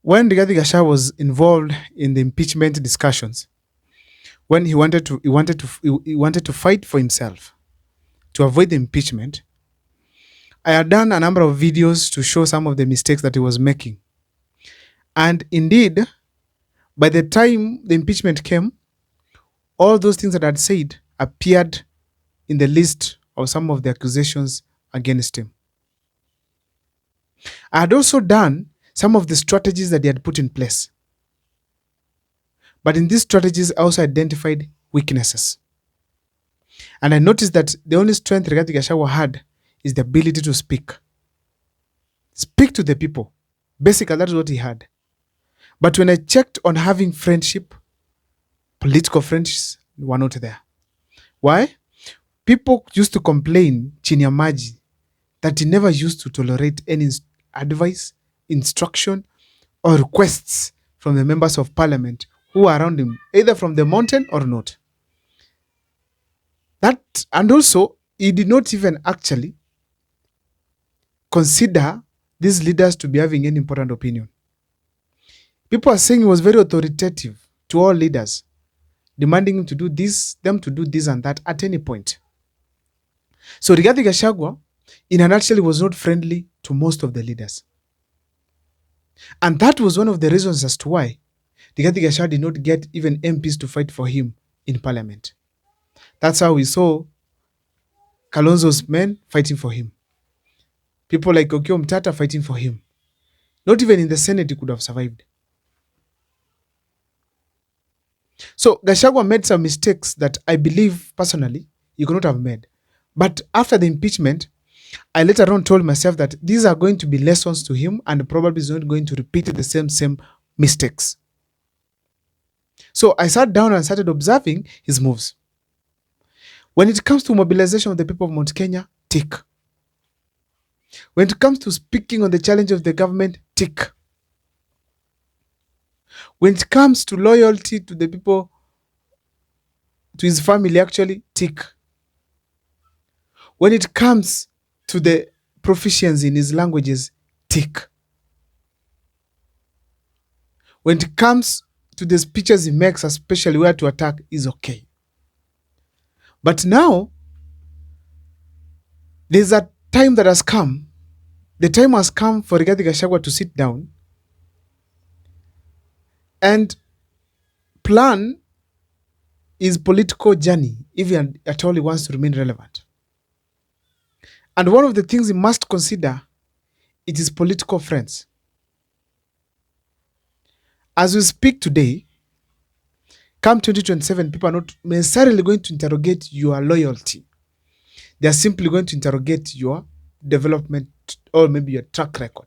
When Rigathi Gachagua was involved in the impeachment discussions, when he wanted to fight for himself to avoid the impeachment, I had done a number of videos to show some of the mistakes that he was making. And indeed, by the time the impeachment came, all those things that I had said appeared in the list of some of the accusations against him. I had also done some of the strategies that he had put in place. But in these strategies, I also identified weaknesses. And I noticed that the only strength Rigathi Gachagua had is the ability to speak. Speak to the people. Basically, that is what he had. But when I checked on having friendship, political friendships were not there. Why? People used to complain, chini ya maji, that he never used to tolerate any advice, instruction, or requests from the members of parliament who are around him, either from the mountain or not. That, and also, he did not even actually consider these leaders to be having any important opinion. People are saying he was very authoritative to all leaders, demanding him to do this, them to do this and that at any point. So Rigathi Gachagua, in a nutshell, was not friendly to most of the leaders. And that was one of the reasons as to why Rigathi Gachagua did not get even MPs to fight for him in parliament. That's how we saw Kalonzo's men fighting for him. People like Okiya Mtata fighting for him. Not even in the Senate he could have survived. So Gachagua made some mistakes that I believe personally he could not have made. But after the impeachment, I later on told myself that these are going to be lessons to him and probably is not going to repeat the same mistakes. So I sat down and started observing his moves. When it comes to mobilization of the people of Mount Kenya, tick. When it comes to speaking on the challenge of the government, tick. When it comes to loyalty to the people, to his family, actually, tick. When it comes to the proficiency in his languages, tick. When it comes to the speeches he makes, especially where to attack, is okay. But now, there's a time that has come. The time has come for Rigathi Gachagua to sit down and plan his political journey, if at all he wants to remain relevant. And one of the things he must consider is his political friends. As we speak today, come 2027, people are not necessarily going to interrogate your loyalty. They are simply going to interrogate your development or maybe your track record.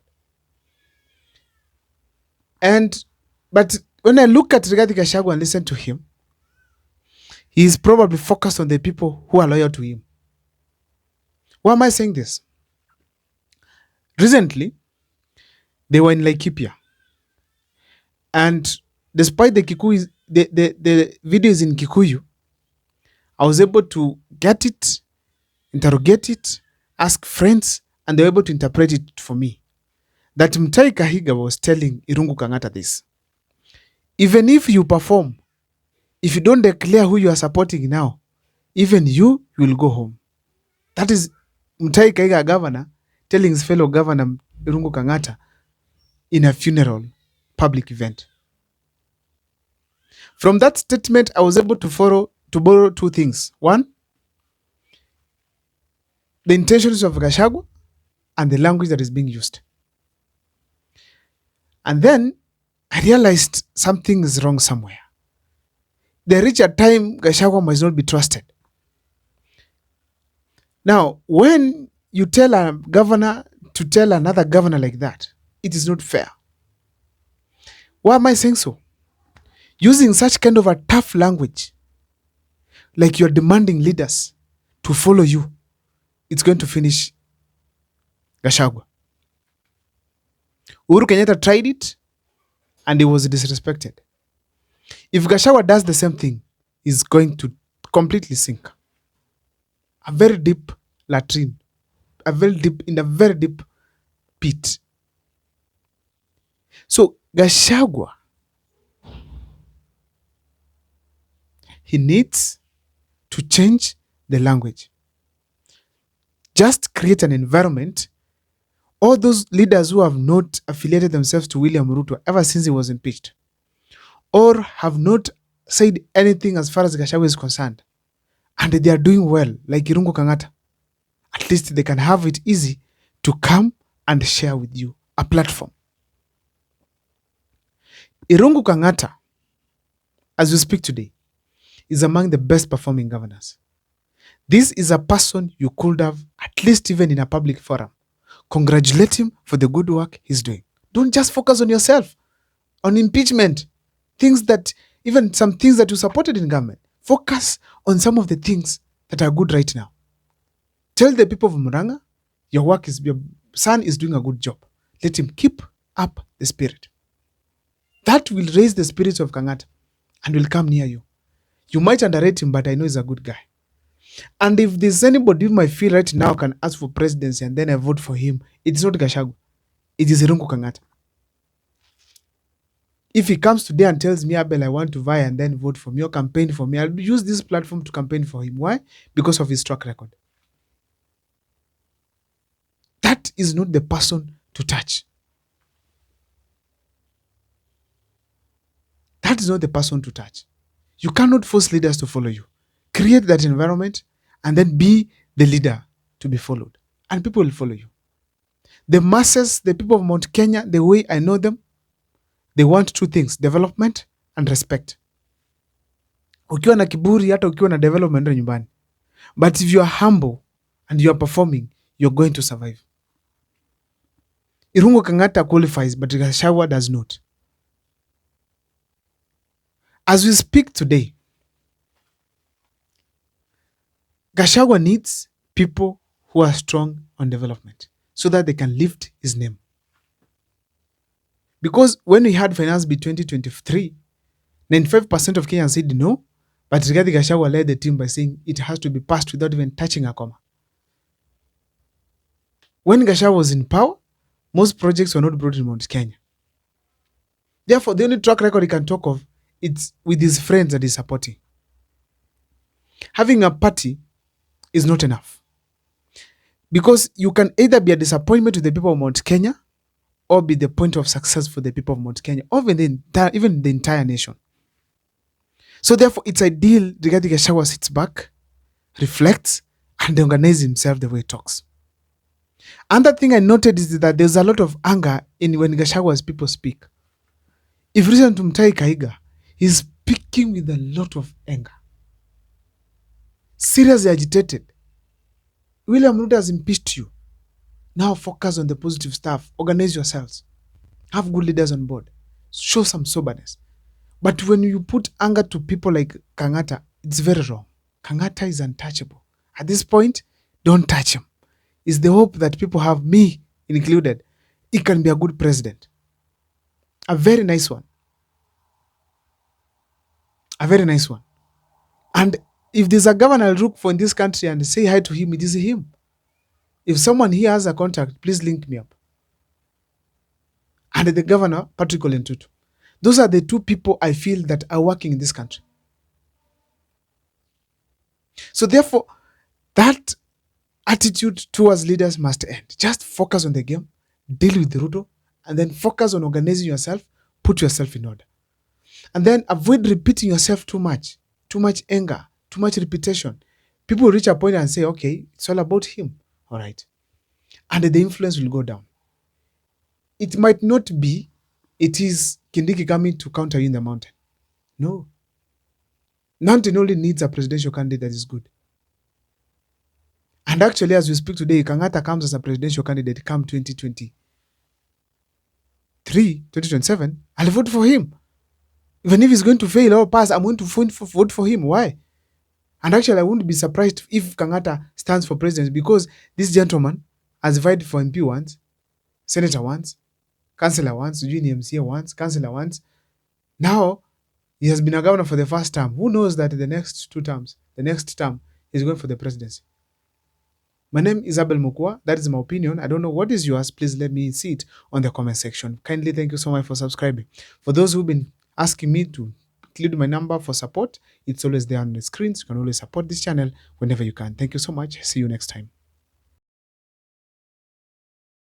But when I look at Rigathi Gachagua and listen to him, he is probably focused on the people who are loyal to him. Why am I saying this? Recently, they were in Laikipia. And despite the Kikuyu, the videos in Kikuyu, I was able to get it, interrogate it, ask friends, and they were able to interpret it for me. That Mutahi Kahiga was telling Irungu Kangata this. Even if you perform, if you don't declare who you are supporting now, even you will go home. That is Mutahi Kahiga, governor, telling his fellow governor Irungu Kangata in a funeral public event. From that statement, I was able to borrow two things. One, the intentions of Gachagua and the language that is being used. And then I realized something is wrong somewhere. There reached a time Gachagua must not be trusted. Now, when you tell a governor to tell another governor like that, it is not fair. Why am I saying so? Using such kind of a tough language, like you're demanding leaders to follow you, it's going to finish Gachagua. Uhuru Kenyatta tried it and he was disrespected. If Gachagua does the same thing, he's going to completely sink. A very deep latrine, in a very deep pit. So Gachagua, he needs to change the language. Just create an environment. All those leaders who have not affiliated themselves to William Ruto ever since he was impeached, or have not said anything as far as Gachagua is concerned, and they are doing well, like Irungu Kangata, at least they can have it easy to come and share with you a platform. Irungu Kangata, as we speak today, is among the best performing governors. This is a person you could have, at least even in a public forum, congratulate him for the good work he's doing. Don't just focus on yourself, on impeachment, things that, even some things that you supported in government. Focus on some of the things that are good right now. Tell the people of Muranga, your son is doing a good job. Let him keep up the spirit. That will raise the spirits of Kangata and will come near you. You might underrate him, but I know he's a good guy. And if there's anybody who might feel right now can ask for presidency and then I vote for him, it's not Gachagua. It is Irungu Kangata. If he comes today and tells me, Abel, I want to vie and then vote for me or campaign for me, I'll use this platform to campaign for him. Why? Because of his track record. That is not the person to touch. That is not the person to touch. You cannot force leaders to follow you. Create that environment and then be the leader to be followed. And people will follow you. The masses, the people of Mount Kenya, the way I know them, they want two things: development and respect. Ukiwa na kiburi, hata ukiwa na development ndio nyumbani. But if you are humble and you are performing, you're going to survive. Irungu Kangata qualifies, but Gachagua does not. As we speak today, Gachagua needs people who are strong on development so that they can lift his name. Because when we had Finance Bill 2023, 95% of Kenyans said no, but Rigathi Gachagua led the team by saying it has to be passed without even touching a comma. When Gachagua was in power, most projects were not brought in Mount Kenya. Therefore, the only track record he can talk of, it's with his friends that he's supporting. Having a party is not enough. Because you can either be a disappointment to the people of Mount Kenya or be the point of success for the people of Mount Kenya, or even the entire nation. So therefore, it's ideal Rigathi Gachagua sits back, reflects, and organizes himself the way he talks. Another thing I noted is that there's a lot of anger in when Gachagua's people speak. If you listen to Mutahi Kahiga, he's speaking with a lot of anger. Seriously agitated. William Ruto has impeached you. Now focus on the positive stuff. Organize yourselves. Have good leaders on board. Show some soberness. But when you put anger to people like Kangata, it's very wrong. Kangata is untouchable. At this point, don't touch him. It's the hope that people have, me included. He can be a good president. A very nice one. A very nice one. And if there's a governor I'll look for in this country and say hi to him, it is him. If someone here has a contact, please link me up. And the governor, Patrick Olentutu. Those are the two people I feel that are working in this country. So therefore, that attitude towards leaders must end. Just focus on the game, deal with the Ruto, and then focus on organizing yourself, put yourself in order. And then avoid repeating yourself too much anger, too much repetition. People reach a point and say, okay, it's all about him. All right. And the influence will go down. It might not be, it is Kindiki coming to counter you in the mountain. No. Mountain only needs a presidential candidate that is good. And actually, as we speak today, Kangata comes as a presidential candidate come 2023, 2027, I'll vote for him. Even if he's going to fail or pass, I'm going to vote for him. Why? And actually, I wouldn't be surprised if Kangata stands for president, because this gentleman has vied for MP once, senator once, councillor once, junior MCA once, councillor once. Now, he has been a governor for the first term. Who knows that the next term, he's going for the presidency? My name is Abel Mukwa. That is my opinion. I don't know what is yours. Please let me see it on the comment section. Kindly thank you so much for subscribing. For those who've been asking me to include my number for support, it's always there on the screens. You can always support this channel whenever you can. Thank you so much. See you next time.